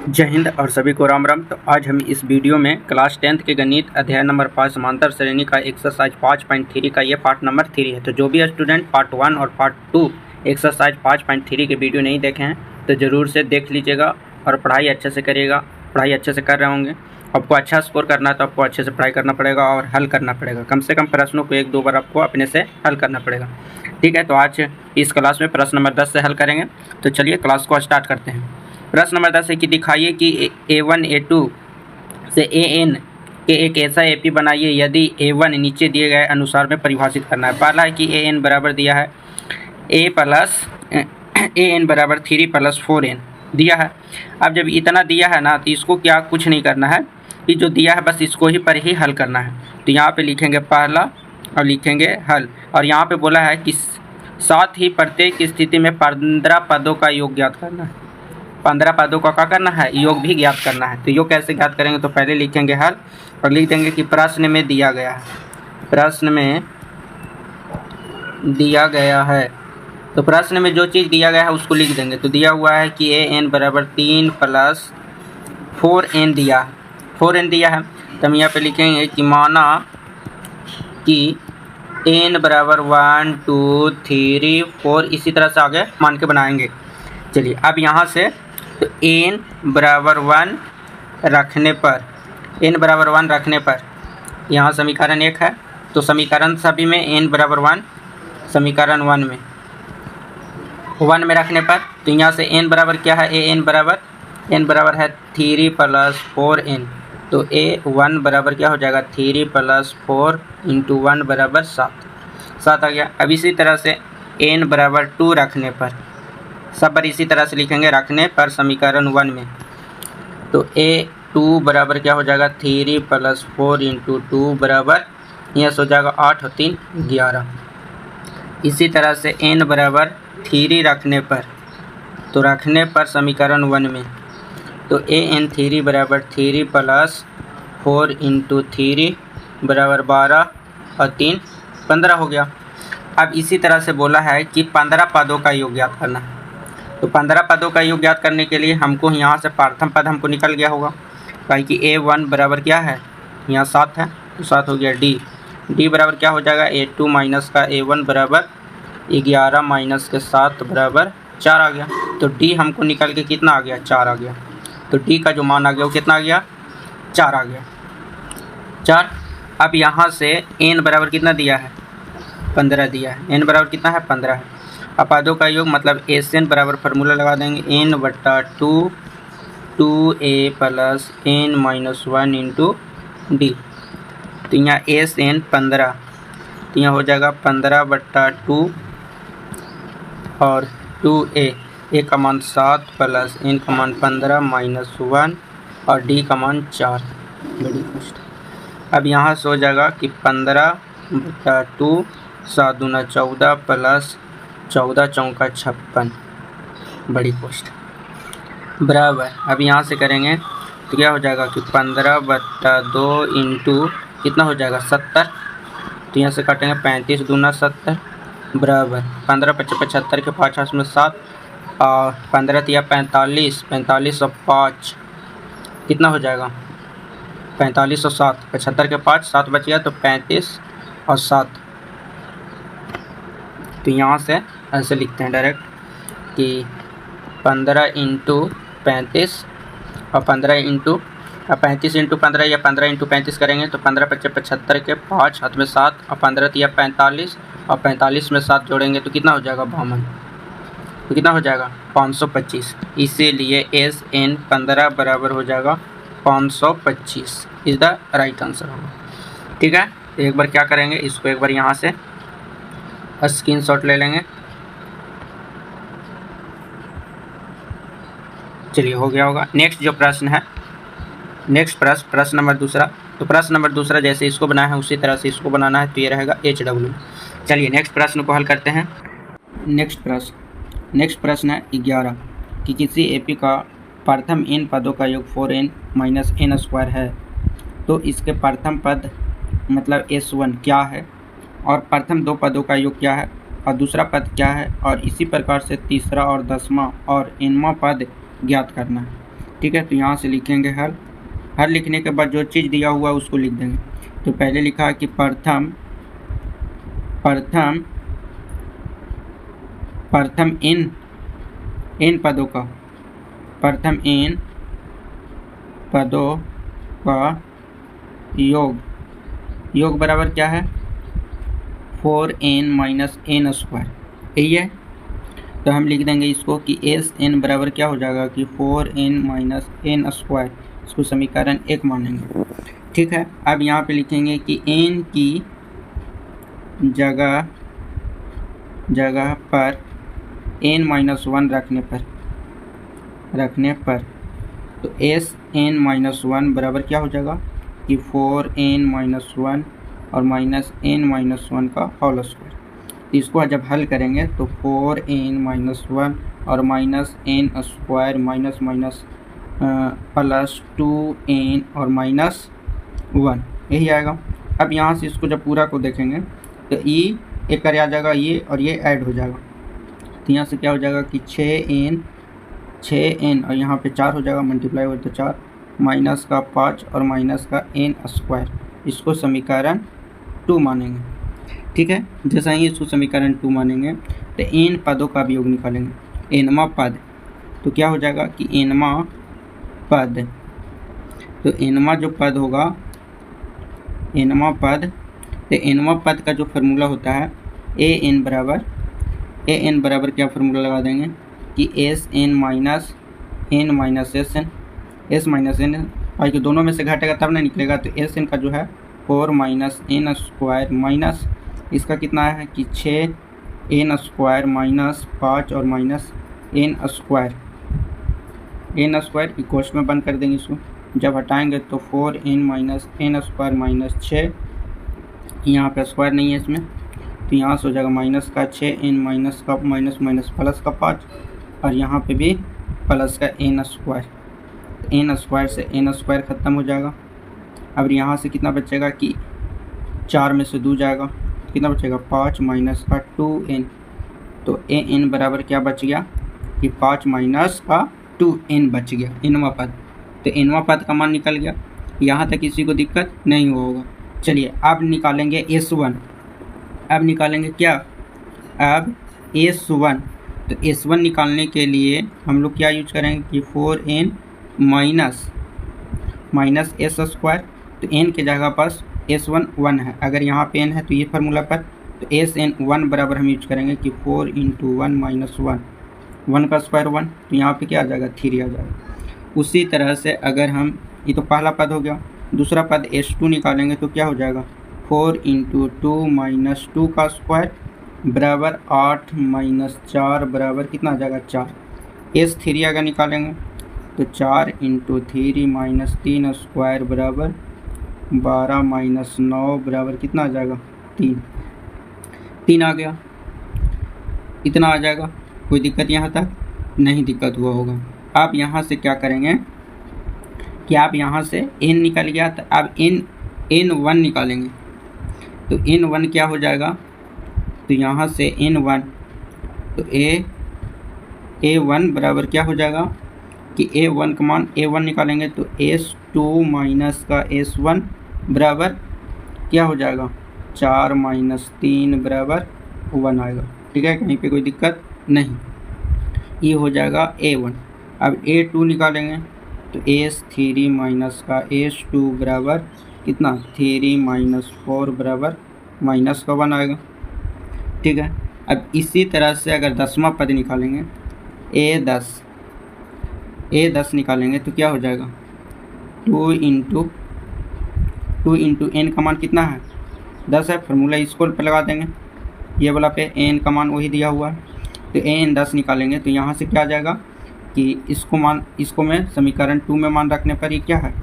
जय हिंद और सभी को राम राम। तो आज हम इस वीडियो में क्लास 10th के गणित अध्याय नंबर 5 समांतर श्रेणी का एक्सरसाइज 5.3 का ये पार्ट नंबर 3 है। तो जो भी स्टूडेंट पार्ट 1 और पार्ट 2 एक्सरसाइज 5.3 के वीडियो नहीं देखे हैं तो ज़रूर से देख लीजिएगा और पढ़ाई अच्छे से करिएगा। पढ़ाई अच्छे से कर रहे होंगे, आपको अच्छा स्कोर करना है तो आपको अच्छे से पढ़ाई करना पड़ेगा और हल करना पड़ेगा। कम से कम प्रश्नों को 1-2 बार आपको अपने से हल करना पड़ेगा। ठीक है, तो आज इस क्लास में प्रश्न नंबर 10 से हल करेंगे। तो चलिए क्लास को स्टार्ट करते हैं। प्रश्न नंबर 10 है कि दिखाइए कि A1 A2 से AN के एक ऐसा AP बनाइए यदि A1 नीचे दिए गए अनुसार में परिभाषित करना है। पहला है कि AN बराबर दिया है AN बराबर 3 + 4N दिया है। अब जब इतना दिया है ना तो इसको क्या कुछ नहीं करना है, कि जो दिया है बस इसको ही पर ही हल करना है। तो यहाँ पे लिखेंगे पहला और लिखेंगे हल, और यहाँ पे बोला है कि साथ ही प्रत्येक स्थिति में 15 पदों का योग ज्ञात करना है। 15 पदों का क्या करना है, योग भी ज्ञात करना है। तो योग कैसे ज्ञात करेंगे, तो पहले लिखेंगे हल और लिख देंगे कि प्रश्न में दिया गया है। प्रश्न में दिया गया है, तो प्रश्न में जो चीज़ दिया गया है उसको लिख देंगे। तो दिया हुआ है कि AN बराबर 3 + 4N दिया है, 4N दिया है। तो हम यहाँ पे लिखेंगे कि माना कि N बराबर 1 2 3 4, इसी तरह से आगे मान के बनाएंगे। चलिए अब यहाँ से तो N बराबर 1 रखने पर, N बराबर 1 रखने पर यहाँ समीकरण 1 है, तो समीकरण सभी में N बराबर 1, समीकरण 1 में रखने पर तो यहाँ से N बराबर क्या है, N बराबर है 3 + 4N। तो A1 बराबर क्या हो जाएगा, 3 + 4 × 1 बराबर 7 आ गया। अब इसी तरह से N बराबर 2 रखने पर, सब पर इसी तरह से लिखेंगे रखने पर समीकरण 1 में। तो A2 बराबर क्या हो जाएगा, 3 + 4 × 2 बराबर, यहाँ से हो जाएगा 8 और 3 11। इसी तरह से N बराबर 3 रखने पर, तो रखने पर समीकरण 1 में, तो AN3 बराबर 3 + 4 × 3 बराबर 12 और 3 15 हो गया। अब इसी तरह से बोला है कि 15 पदों का योग ज्ञात करना है। तो 15 पदों का योग ज्ञात करने के लिए हमको यहाँ से प्रथम पद हमको निकल गया होगा, कि A1 बराबर क्या है, यहाँ 7 है तो 7 हो गया। D बराबर क्या हो जाएगा, A2 माइनस का A1 बराबर 11 माइनस के 7 बराबर 4 आ गया। तो D हमको निकल के कितना आ गया, 4 आ गया। तो D का जो मान आ गया वो कितना आ गया, 4 आ गया, 4। अब यहाँ से N बराबर कितना दिया है, 15 दिया है। N बराबर कितना है, 15 है। अब पदों का योग मतलब SN बराबर फार्मूला लगा देंगे N/2 2A + N - 1 × D। तो यहाँ SN 15, तो यहाँ हो जाएगा 15/2 और 2A, A का मान 7 + N का मान 15 - 1 और D का मान 4। बड़ी कुछ अब यहाँ से हो जाएगा कि 15/2 7 दूना 14 + 14 चौका 56, बड़ी पोस्ट बराबर। अब यहाँ से करेंगे तो क्या हो जाएगा कि 15/2 × कितना हो जाएगा, 70। तो यहाँ से काटेंगे 35 दूना 70 बराबर 15 × 5 = 75 के 5 में 7 और 15 × 45, 45 और 5 कितना हो जाएगा, 45 और 7, 75 के 5 7 बच गया तो 35 और 7। तो यहाँ से ऐसे लिखते हैं डायरेक्ट कि 15 × 35 और 15 × 35 × 15 या 15 × 35 करेंगे तो 15 × 5 = 75 के 5 7 में 7 और 15 × 45 और 45 में 7 जोड़ेंगे तो कितना हो जाएगा, 52। तो कितना हो जाएगा, 525। इसीलिए SN 15 बराबर हो जाएगा 525 इज़ द राइट आंसर होगा। ठीक है, तो एक बार क्या करेंगे, इसको एक बार यहाँ से स्क्रीनशॉट ले लेंगे। चलिए हो गया होगा। नेक्स्ट जो प्रश्न है, नेक्स्ट प्रश्न नंबर दूसरा। तो प्रश्न नंबर दूसरा जैसे इसको बनाया है उसी तरह से इसको बनाना है, तो ये रहेगा HW। चलिए नेक्स्ट प्रश्न को हल करते हैं। नेक्स्ट प्रश्न है 11 कि किसी AP का प्रथम N पदों का योग 4N - N² है, तो इसके प्रथम पद मतलब S1 क्या है और प्रथम 2 पदों का योग क्या है और दूसरा पद क्या है, और इसी प्रकार से तीसरा और 10वां और nवां पद ज्ञात करना है। ठीक है, तो यहाँ से लिखेंगे हल। हल लिखने के बाद जो चीज़ दिया हुआ है उसको लिख देंगे। तो पहले लिखा है कि प्रथम n पदों का योग बराबर क्या है 4n माइनस n स्क्वायर, यही है। तो हम लिख देंगे इसको कि एस एन बराबर क्या हो जाएगा कि 4n माइनस n स्क्वायर, इसको समीकरण 1 मानेंगे। ठीक है, अब यहाँ पे लिखेंगे कि n की जगह पर n माइनस 1 रखने पर तो एस एन माइनस 1 बराबर क्या हो जाएगा कि 4n माइनस 1 और माइनस n माइनस 1 का होल स्क्वायर। इसको जब हल करेंगे तो 4n माइनस 1 और minus n square minus plus 2n और माइनस 1, यही आएगा। अब यहाँ से इसको जब पूरा को देखेंगे तो ये एक कर आ जाएगा, ये और ये ऐड हो जाएगा। तो यहाँ से क्या हो जाएगा कि 6n और यहाँ पे 4 हो जाएगा, मल्टीप्लाई हो तो 4 माइनस का 5 और माइनस का n स्क्वायर, इसको समीकरण 2 मानेंगे। ठीक है, जैसा ही इसको समीकरण 2 मानेंगे तो n पदों का भी योग निकालेंगे। nवां पद तो क्या हो जाएगा कि nवां पद, तो nवां जो पद होगा nवां पद का जो फार्मूला होता है an बराबर क्या फार्मूला लगा देंगे कि S N minus n minus S minus N और जो दोनों में से घटेगा तब ना निकलेगा। तो एस एन का जो है 4 माइनस n स्क्वायर माइनस इसका कितना है कि 6n स्क्वायर माइनस 5 और माइनस n स्क्वायर इक्वल्स में बंद कर देंगे। इसको जब हटाएंगे तो 4n minus n square minus 6, यहाँ पे स्क्वायर नहीं है इसमें, तो यहाँ से हो जाएगा माइनस का 6n माइनस का माइनस प्लस का 5 और यहाँ पे भी प्लस का n स्क्वायर। n स्क्वायर से n स्क्वायर ख़त्म हो जाएगा। अब यहाँ से कितना बचेगा कि 4 में से 2 जाएगा, कितना बचेगा 5 माइनस का 2n, तो an बराबर क्या बच गया कि 5 माइनस का 2n बच गया nवां पद। तो nवां पद का मान निकल गया। यहाँ तक किसी को दिक्कत नहीं होगा। चलिए अब निकालेंगे S1। अब निकालेंगे क्या, अब S1। तो S1 निकालने के लिए हम लोग क्या यूज करेंगे कि 4n माइनस s स्क्वायर, तो n के जगह पर S1 1 है, अगर यहाँ पे n है तो ये फार्मूला पर तो SN1 बराबर हम यूज करेंगे कि 4 इंटू 1 माइनस 1 का स्क्वायर 1, तो यहाँ पे क्या आ जाएगा 3 आ जाएगा। उसी तरह से अगर हम, ये तो पहला पद हो गया, दूसरा पद S2 निकालेंगे तो क्या हो जाएगा 4 इंटू 2 माइनस 2 का स्क्वायर बराबर 8 माइनस 4 बराबर कितना आ जाएगा 4। S3 अगर निकालेंगे तो 4 इंटू 3 माइनस 3 स्क्वायर बराबर 12 माइनस 9 बराबर कितना आ जाएगा 3 आ गया, इतना आ जाएगा। कोई दिक्कत यहाँ तक नहीं दिक्कत हुआ होगा। आप यहाँ से क्या करेंगे कि आप यहाँ से n निकल गया, तो अब n1 निकालेंगे। तो n1 क्या हो जाएगा, तो यहाँ से n1 तो a1 बराबर क्या हो जाएगा कि a1 का मान a1 निकालेंगे तो s2 माइनस का s1 बराबर क्या हो जाएगा 4 माइनस 3 बराबर 1 आएगा। ठीक है, कहीं पे कोई दिक्कत नहीं, ये हो जाएगा a1। अब a2 निकालेंगे तो s3 माइनस का s2 बराबर कितना 3 माइनस 4 बराबर माइनस का 1 आएगा। ठीक है, अब इसी तरह से अगर 10वां पद निकालेंगे a10 निकालेंगे तो क्या हो जाएगा 2 इंटू n का मान कितना है 10 है, फार्मूला इसको पे लगा देंगे, ये वाला पे n का मान वही दिया हुआ है। तो n 10 निकालेंगे तो यहाँ से क्या आ जाएगा कि इसको मैं समीकरण 2 में मान रखने पर ये क्या है,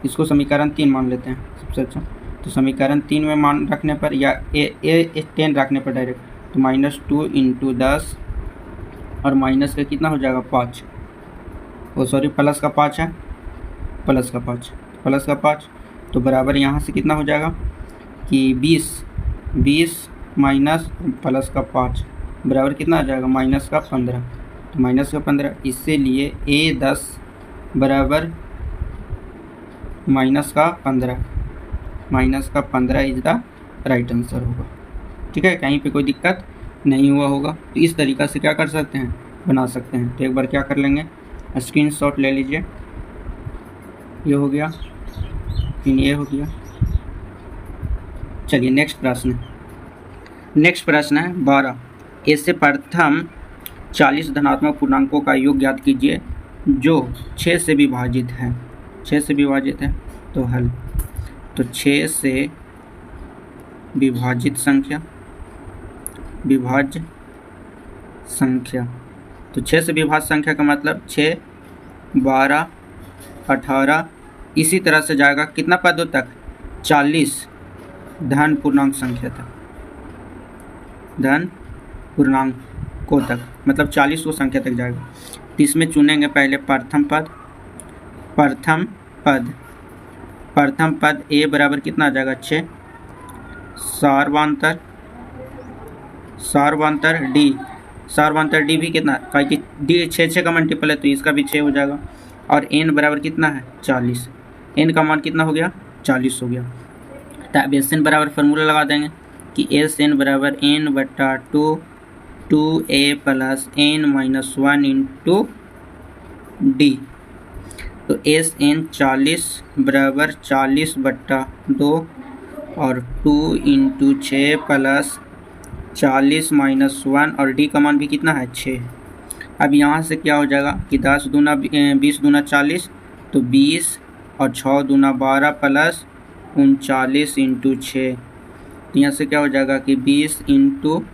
इसको समीकरण 3 मान लेते हैं सबसे अच्छा। तो समीकरण 3 में मान रखने पर या a10 रखने पर डायरेक्ट तो माइनस 2 इंटू 10 और माइनस का कितना हो जाएगा 5, प्लस का 5 है, प्लस का 5 तो बराबर यहाँ से कितना हो जाएगा कि 20 माइनस प्लस का 5 बराबर कितना आ जाएगा माइनस का 15, तो माइनस का 15। इसीलिए बराबर माइनस का 15 इज द राइट आंसर होगा। ठीक है, कहीं पे कोई दिक्कत नहीं हुआ होगा। तो इस तरीक़ा से क्या कर सकते हैं, बना सकते हैं। तो एक बार क्या कर लेंगे, स्क्रीनशॉट ले लीजिए। ये हो गया, फिर ये हो गया। चलिए नेक्स्ट प्रश्न है 12। ऐसे प्रथम 40 धनात्मक पूर्णांकों का योग ज्ञात कीजिए जो 6 से विभाजित है। 6 से विभाजित है तो हल। तो 6 से विभाजित संख्या, विभाज्य संख्या। तो 6 से विभाज्य संख्या का मतलब 6, 12, 18 इसी तरह से जाएगा कितना पदों तक, 40 धन पूर्णांक संख्या तक, धन पूर्णांकों तक, मतलब 40 संख्या तक जाएगा। तो इसमें चुनेंगे पहले प्रथम पद ए बराबर कितना आ जाएगा 6, सार्वंतर डी भी कितना, क्योंकि डी 6 का मल्टीपल है तो इसका भी 6 हो जाएगा। और एन बराबर कितना है 40, एन का मान कितना हो गया 40 हो गया। तो अब एस एन बराबर फार्मूला लगा देंगे कि एस एन बराबर एन बट्टा 2a plus N minus 1 into D. तो एस एन 40 बराबर 40 बट्टा 2 और 2 इंटू 6 प्लस 40 माइनस 1 और डी का मान भी कितना है 6। अब यहाँ से क्या हो जाएगा कि 10 दूना 20 दूना 40, तो 20 और 6 दूना 12 प्लस 39 इंटू 6। तो यहाँ से क्या हो जाएगा कि 20 इंटू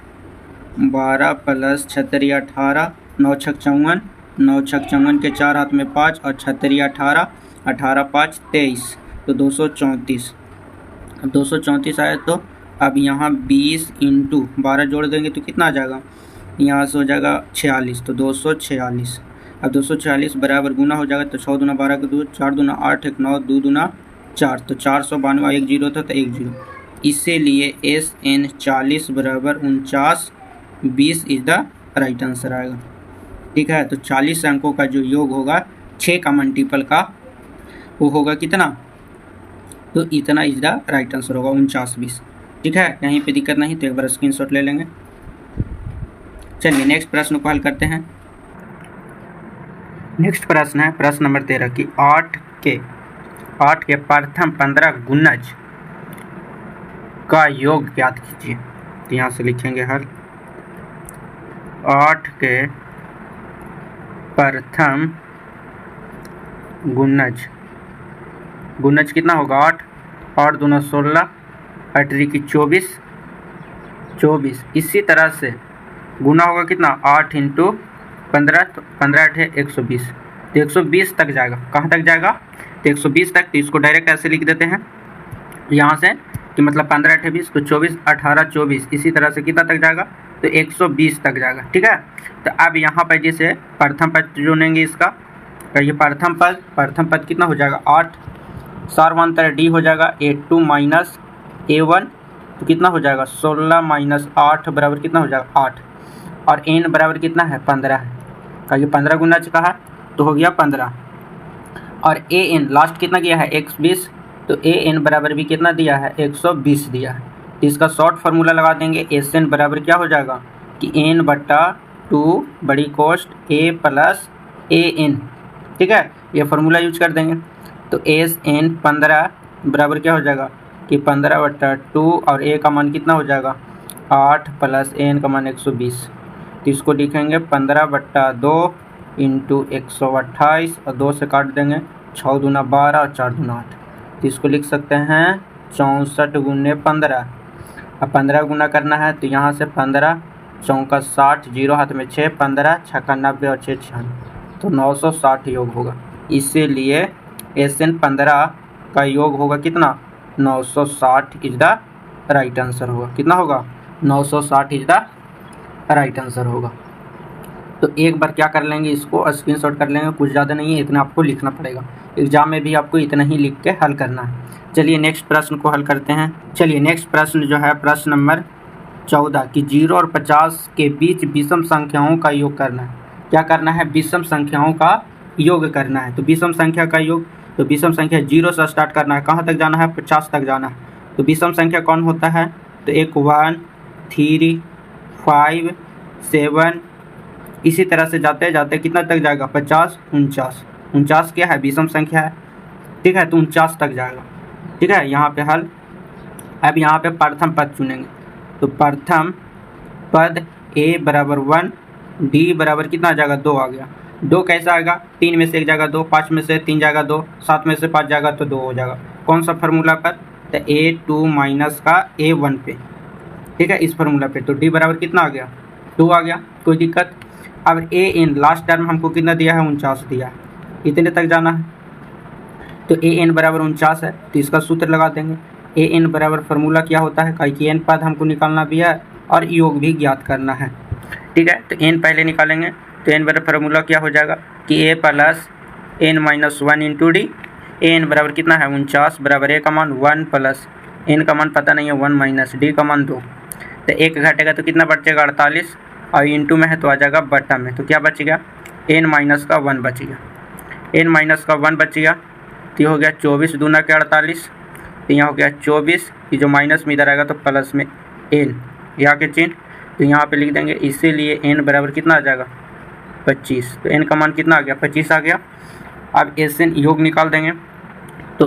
12 प्लस 36 18, 9 छक 54, 9 छक 54 के 4 हाथ में 5 और 36 18, 18 5 23, तो 234। अब 234 आया तो अब यहाँ 20 इंटू 12 जोड़ देंगे तो कितना आ जाएगा, यहाँ से हो जाएगा 46, तो 246। अब 246 बराबर गुना हो जाएगा तो 6 दूना 12 के 2, 4 दूना 8, 1 9, 2 दूना 4, तो 492, 1 0 था तो 1 0। इसीलिए एस एन 40 बराबर 49 20 इज द राइट आंसर आएगा। ठीक है, तो 40 अंकों का जो योग होगा 6 का मल्टीपल का वो होगा कितना, तो इतना इज द राइट आंसर होगा 49 20। ठीक है, कहीं पे दिक्कत नहीं तो एक बार स्क्रीनशॉट ले लेंगे। चलिए नेक्स्ट प्रश्न को हल करते हैं। नेक्स्ट प्रश्न है प्रश्न नंबर 13 की 8 के प्रथम 15 गुणज का योग ज्ञात कीजिए। तो यहाँ से लिखेंगे हल। 8 के प्रथम गुणज कितना होगा 8 दूना 16, 8 की 24। इसी तरह से गुना होगा कितना 8 इंटू 15, तो 15 8 है 120, तो 120 तक जाएगा। कहाँ तक जाएगा, तो 120 तक। तो इसको डायरेक्ट ऐसे लिख देते हैं यहाँ से कि मतलब 15 8 20, तो 24 18 24 इसी तरह से कितना तक जाएगा, तो 120 तक जाएगा। ठीक है, तो अब यहाँ पर जैसे प्रथम पद चुनेंगे इसका, तो ये प्रथम पद कितना हो जाएगा 8, सार्वंतर डी हो जाएगा A2 माइनस A1, तो कितना हो जाएगा 16 माइनस 8 बराबर कितना हो जाएगा 8, और एन बराबर कितना है 15 है, क्योंकि 15 गुना का है तो हो गया 15। और ए एन लास्ट कितना किया है 120, तो ए एन बराबर भी कितना दिया है 120 दिया है। तो इसका शॉर्ट फार्मूला लगा देंगे, एस एन बराबर क्या हो जाएगा कि एन बट्टा 2 बड़ी कोष्ट ए प्लस ए एन। ठीक है, ये फार्मूला यूज कर देंगे। तो एस एन 15 बराबर क्या हो जाएगा कि 15 बट्टा 2 और ए का मान कितना हो जाएगा 8 प्लस एन का मान 120। तो इसको लिखेंगे 15 बट्टा 2 इंटू 128 और 2 से काट देंगे, 6 दूना 12 और 4 दूना 8। तो इसको लिख सकते हैं 64 गुने 15। अब 15 गुना करना है तो यहाँ से 15 चौका 60, 0 हाथ में 6, 15 छक्का 90 और 6 96, तो 960 योग होगा। इसीलिए एस एन 15 का योग होगा कितना 960 इज द राइट आंसर होगा। कितना होगा 960 इज द राइट आंसर होगा। तो एक बार क्या कर लेंगे, इसको स्क्रीनशॉट कर लेंगे, कुछ ज़्यादा नहीं है, इतना आपको लिखना पड़ेगा। एग्जाम में भी आपको इतना ही लिख के हल करना है। चलिए नेक्स्ट प्रश्न को हल करते हैं। चलिए नेक्स्ट प्रश्न जो है प्रश्न नंबर 14 कि 0 और 50 के बीच विषम संख्याओं का योग करना है। क्या करना है, विषम संख्याओं का योग करना है। तो विषम संख्या का योग, तो विषम संख्या 0 से स्टार्ट करना है, कहाँ तक जाना है, 50 तक जाना है। तो विषम संख्या कौन होता है, तो एक 1, 3, 5, 7, इसी तरह से जाते जाते कितना तक जाएगा, 50, 49। 49 क्या है, विषम संख्या है, ठीक है, तो 49 तक जाएगा, ठीक है। यहाँ पे हल। अब यहाँ पे प्रथम पद चुनेंगे, तो प्रथम पद a बराबर 1, d बराबर कितना आ जाएगा, 2 आ गया। 2 कैसा आएगा, 3 में से 1 जाएगा 2, 5 में से 3 जाएगा 2, 7 में से 5 जाएगा तो 2 हो जाएगा। कौन सा फार्मूला पर, तो a2 माइनस का a1 पे, ठीक है, इस फार्मूला पे। तो d बराबर कितना आ गया, 2 आ गया, कोई दिक्कत। अब an लास्ट टर्म हमको कितना दिया है, 49 दिया है, इतने तक जाना है। तो an बराबर 49 है, तो इसका सूत्र लगा देंगे। an बराबर फार्मूला क्या होता है, कि n पद हमको निकालना भी है और योग भी ज्ञात करना है, ठीक है। तो n पहले निकालेंगे, तो n बराबर फार्मूला क्या हो जाएगा कि a plus n minus 1 into D. an बराबर कितना है, 49 बराबर a का मान 1 प्लस n का मान पता नहीं है 1 माइनस d का मान 2। तो 1 घटेगा तो कितना बचेगा, 48, और इंटू में है तो आ जाएगा बटा में। तो क्या बच गया, n माइनस का 1 बच गया, n माइनस का 1 बच गया। तो ये हो गया 24 दूना के 48, तो यहाँ हो गया 24, ये जो माइनस में इधर आएगा तो प्लस में n, यहाँ के चिन्ह, तो यहाँ पे लिख देंगे। इसीलिए n बराबर कितना आ जाएगा, 25। तो n का मान कितना आ गया, 25 आ गया। अब Sn योग निकाल देंगे, तो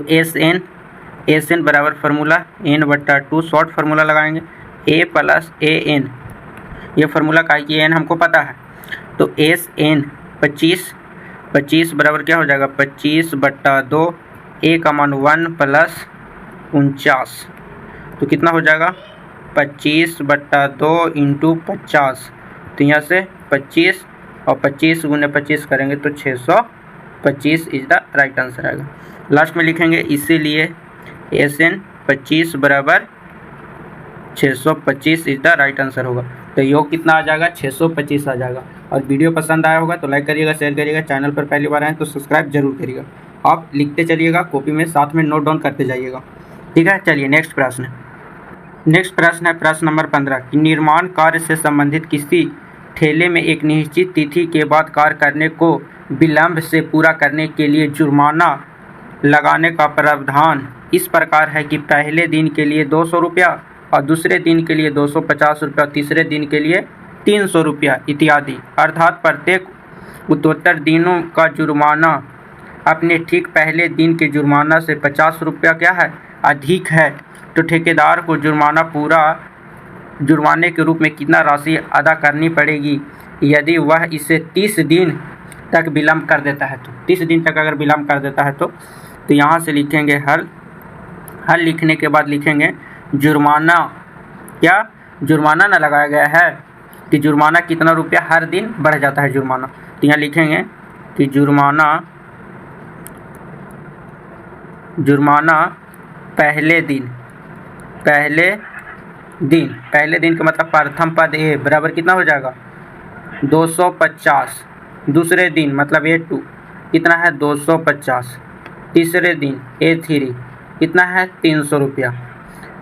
Sn बराबर फार्मूला n/2, शॉर्ट फार्मूला लगाएंगे, a प्लस an, ये फार्मूला का है कि n हमको पता है। तो Sn 25 बराबर क्या हो जाएगा, 25/2, a का मान 1 प्लस 49, तो कितना हो जाएगा, 25/2 इंटू 50। तो यहाँ से 25 और 25 गुने 25 करेंगे तो 625 इज द राइट आंसर आएगा। लास्ट में लिखेंगे, इसीलिए Sn 25 बराबर 625 इज द राइट आंसर होगा। तो योग कितना आ जाएगा, 625 आ जाएगा। और वीडियो पसंद आया होगा तो लाइक करिएगा, शेयर करिएगा, चैनल पर पहली बार आए तो सब्सक्राइब जरूर करिएगा। आप लिखते चलिएगा कॉपी में, साथ में नोट डाउन करते जाइएगा, ठीक है। चलिए नेक्स्ट प्रश्न है प्रश्न नंबर 15 कि निर्माण कार्य से संबंधित किसी ठेले में एक निश्चित तिथि के बाद कार्य करने को विलंब से पूरा करने के लिए जुर्माना लगाने का प्रावधान इस प्रकार है कि पहले दिन के लिए 200 रुपया और दूसरे दिन के लिए 250 रुपया, तीसरे दिन के लिए 300 रुपया इत्यादि, अर्थात प्रत्येक उत्तरोत्तर दिनों का जुर्माना अपने ठीक पहले दिन के जुर्माना से 50 रुपया क्या है, अधिक है। तो ठेकेदार को जुर्माने के रूप में कितना राशि अदा करनी पड़ेगी यदि वह इसे 30 दिन तक विलम्ब कर देता है। तो 30 दिन तक अगर विलम्ब कर देता है तो यहाँ से लिखेंगे हल लिखने के बाद लिखेंगे जुर्माना, क्या जुर्माना ना लगाया गया है कि जुर्माना कितना रुपया हर दिन बढ़ जाता है जुर्माना। तो यहाँ लिखेंगे कि जुर्माना पहले दिन का मतलब प्रथम पद ए बराबर कितना हो जाएगा, 250। दूसरे दिन मतलब A2 कितना है, 250। तीसरे दिन A3 कितना है, 300 रुपया।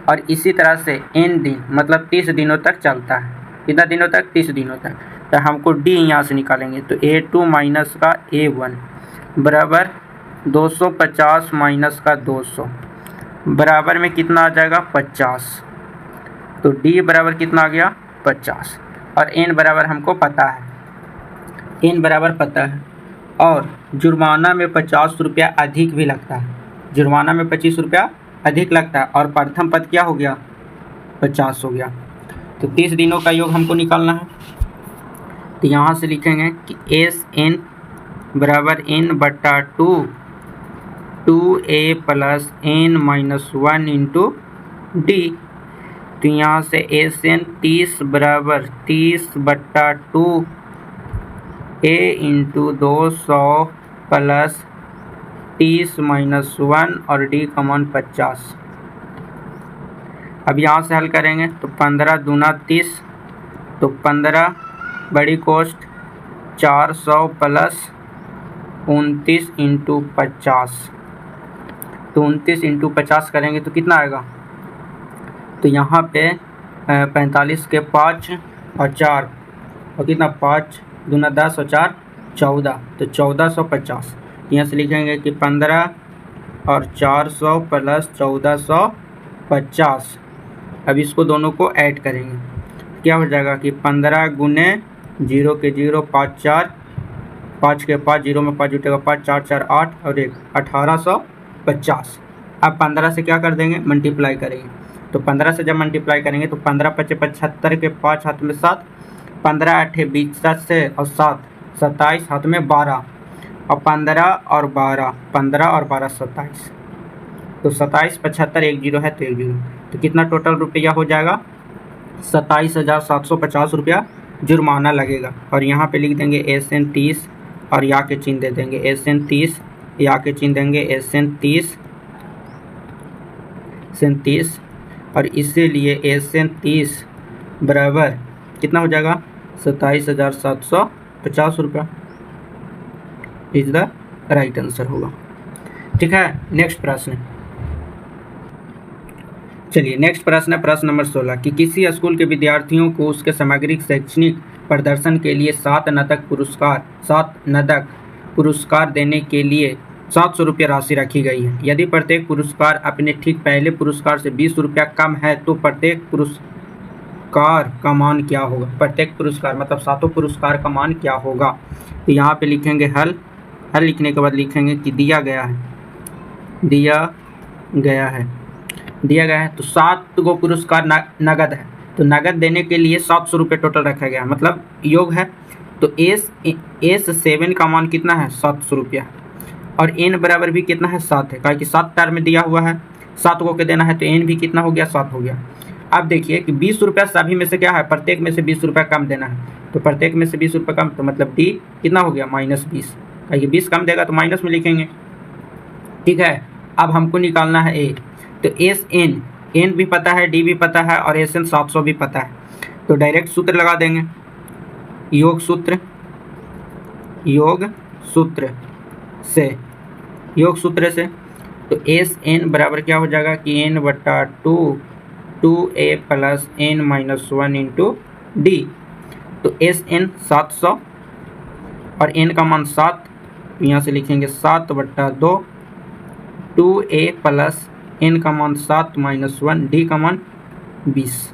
और इसी तरह से n दिन मतलब 30 दिनों तक चलता है। कितना दिनों तक, 30 दिनों तक। तो हमको D यहाँ से निकालेंगे, तो A2 माइनस का A1 बराबर 250 माइनस का 200 बराबर में कितना आ जाएगा, 50। तो D बराबर कितना आ गया, 50। और n बराबर हमको पता है, और जुर्माना में 50 रुपया अधिक भी लगता है, जुर्माना में 25 रुपया अधिक लगता है। और प्रथम पद क्या हो गया, 50 हो गया। तो 30 दिनों का योग हमको निकालना है। तो यहाँ से लिखेंगे कि Sn बराबर n/2 2a plus n minus 1 into D। तो यहाँ से Sn 30 बराबर 30/2 a इंटू 200 प्लस 30 माइनस 1 और D का मान 50। अब यहाँ से हल करेंगे तो 15 दूना 30, तो 15 बड़ी कोष्ट 400 प्लस 29 इंटू 50। तो 29 इंटू 50 करेंगे तो कितना आएगा, तो यहाँ पे 45 के 5 और 4 और कितना 5 दूना 10 और 4 14, तो 1450। यहाँ से लिखेंगे कि 15 और 400 प्लस 1450। अब इसको दोनों को ऐड करेंगे, क्या हो जाएगा कि 15 गुने 0 के 0, 5 4, 5 के 5, 0 में 5 जुटेगा 5, 4 4 8 और 1 1850। अब 15 से क्या कर देंगे, मल्टीप्लाई करेंगे। तो 15 से जब मल्टीप्लाई करेंगे तो 15 पचे 75 के 5 हाथ में 7, 15 8 20 से और 7 27 हाथ में 12 और 15 और 12 15 और 12 27, तो 27 75 1 0 है तो 1 0, तो कितना टोटल रुपया हो जाएगा 27,750 रुपया जुर्माना लगेगा। और यहाँ पे लिख देंगे SN 30 और या के चिन्ह दे देंगे SN 30, या के चिन्ह देंगे SN 30 और इसीलिए SN 30 बराबर कितना हो जाएगा 27,750 रुपया इज द राइट आंसर होगा। ठीक है, नेक्स्ट प्रश्न। चलिए नेक्स्ट प्रश्न है प्रश्न नंबर 16 कि किसी स्कूल के विद्यार्थियों को उसके समग्र शैक्षणिक प्रदर्शन के लिए 7 नकद पुरस्कार देने के लिए 700 रुपये राशि रखी गई है। यदि प्रत्येक पुरस्कार अपने ठीक पहले पुरस्कार से 20 रुपया कम है तो प्रत्येक पुरस्कार का मान क्या होगा। प्रत्येक पुरस्कार मतलब 7 पुरस्कार का मान क्या होगा। तो यहाँ पे लिखेंगे हल लिखने के बाद लिखेंगे कि दिया गया है तो 7 गो पुरस्कार नगद है, तो नगद देने के लिए 700 रुपये टोटल रखा गया, मतलब योग है। तो S7 का मान कितना है 700 रुपया और N बराबर भी कितना है 7 है, क्योंकि 7 टार में दिया हुआ है, 7 को के देना है तो N भी कितना हो गया 7 हो गया। अब देखिए कि 20 रुपया सभी में से क्या है, प्रत्येक में से 20 रुपया कम देना है, तो प्रत्येक में से 20 रुपये कम, तो मतलब D कितना हो गया -20, क्योंकि 20 कम देगा तो माइनस में लिखेंगे। ठीक है, अब हमको निकालना है A, तो N भी पता है, D भी पता है और SN 700 भी पता है, तो डायरेक्ट सूत्र लगा देंगे, योग सूत्र से। तो SN बराबर क्या हो जाएगा कि N/2 2A plus N-1 into D। तो SN 700 और N का मान 7, यहाँ से लिखेंगे 7/2 2A प्लस N का मान 7 -1 D का मान 20।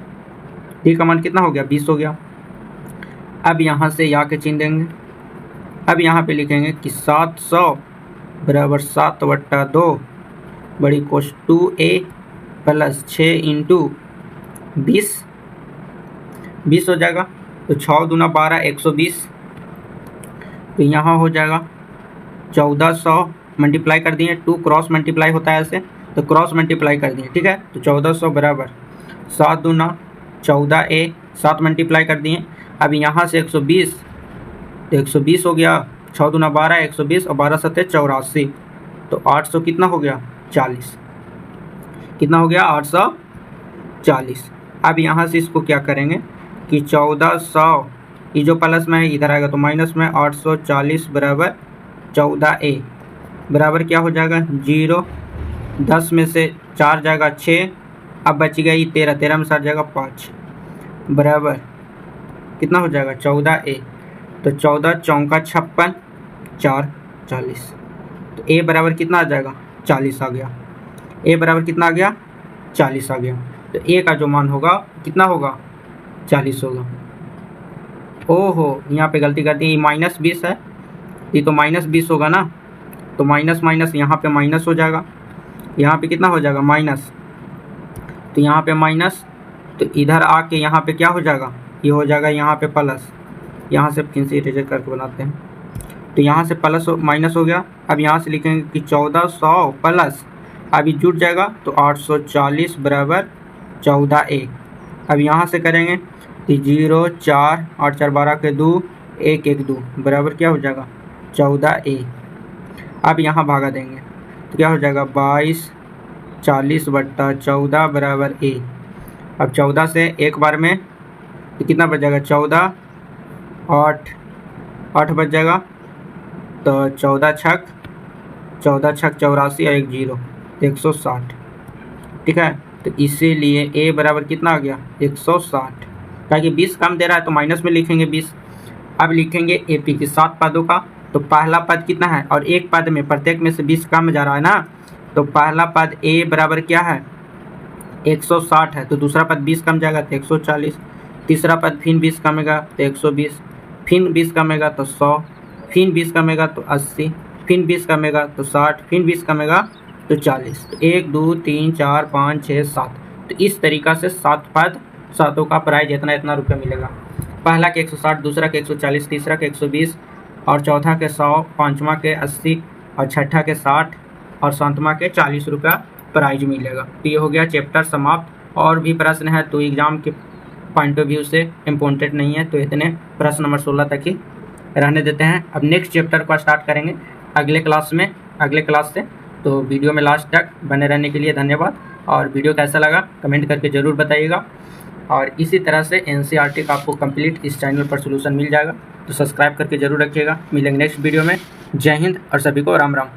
D का मान कितना हो गया 20 हो गया। अब यहाँ से या के चिन्ह देंगे, अब यहाँ पे लिखेंगे कि 700 बराबर 7/2 बड़ी कोश 2A प्लस 6 इंटू 20 हो जाएगा, तो 6 दूना 12 120, तो यहाँ हो जाएगा 1400 मल्टीप्लाई कर दिए, 2 क्रॉस मल्टीप्लाई होता है ऐसे, तो क्रॉस मल्टीप्लाई कर दिए। ठीक है, तो 1400 बराबर 7 दूना 14A 7 मल्टीप्लाई कर दिए। अब यहाँ से 120, तो 120 हो गया, 6 दूना 12 120 और 12 7 84, तो 800 कितना हो गया 40, कितना हो गया 840। अब यहाँ से इसको क्या करेंगे कि 1400 ये जो प्लस में है इधर आएगा तो माइनस में, 840 बराबर 14A बराबर क्या हो जाएगा 0, 10 में से 4 जाएगा 6, अब बच गया ये 13 में 7 जाएगा 5 बराबर कितना हो जाएगा 14A, तो 14 चौका 56 4 40, तो A बराबर कितना आ जाएगा 40 आ गया। A बराबर कितना आ गया 40 आ गया, तो A का जो मान होगा कितना होगा 40 होगा। ओहो, यहाँ पे गलती कर दी, -20 है, ये तो -20 होगा ना, तो माइनस माइनस यहाँ पे माइनस हो जाएगा, यहाँ पे कितना हो जाएगा माइनस, तो यहाँ पे माइनस, तो इधर आके यहाँ पे क्या हो जाएगा ये हो जाएगा यहाँ पे प्लस, यहाँ से फिर से इरेजर करके बनाते हैं, तो यहाँ से प्लस माइनस हो गया। अब यहाँ से लिखेंगे कि 1400 प्लस, अभी जुट जाएगा तो 840 बराबर 14A। अब यहाँ से करेंगे तो 0 4 8 4 12 के 2 1 1 2 बराबर क्या हो जाएगा 14A। अब यहाँ भागा देंगे तो क्या हो जाएगा 22 40/14 बराबर A। अब 14 से एक बार में तो कितना बच जाएगा 14 8 बच जाएगा, तो 14 छक 84 और 1 0 160। ठीक है, तो इसीलिए A बराबर कितना आ गया 160, ताकि 20 कम दे रहा है तो माइनस में लिखेंगे 20, अब लिखेंगे AP की 7 पदों का। तो पहला पद कितना है और एक पद में प्रत्येक में से 20 कम जा रहा है ना, तो पहला पद A बराबर क्या है 160 है, तो दूसरा पद 20 कम जाएगा तो 140, तीसरा पद फिर 20 कमेगा तो 120, फिर 20 कमेगा तो 100, फिर 20 कमेगा तो 80, फिर 20 कमेगा तो 60, फिर 20 कमेगा तो 40। तो 1 2 3 4 5 6 7, तो इस तरीक़ा से 7 पद, सातों का प्राइज इतना रुपये मिलेगा। पहला के 160, दूसरा के 140, तीसरा के 120 और चौथा के 100, पाँचवा के 80 और छठा के 60 और सातवां के 40 रुपया प्राइज मिलेगा। तो ये हो गया चैप्टर समाप्त। और भी प्रश्न है तो एग्ज़ाम के पॉइंट ऑफ व्यू से इम्पोर्टेंट नहीं है, तो इतने प्रश्न नंबर 16 तक ही रहने देते हैं। अब नेक्स्ट चैप्टर को स्टार्ट करेंगे अगले क्लास से। तो वीडियो में लास्ट तक बने रहने के लिए धन्यवाद। और वीडियो कैसा लगा कमेंट करके ज़रूर बताइएगा। और इसी तरह से NCERT का आपको कंप्लीट इस चैनल पर सोल्यूशन मिल जाएगा, तो सब्सक्राइब करके ज़रूर रखिएगा। मिलेंगे नेक्स्ट वीडियो में। जय हिंद और सभी को राम राम।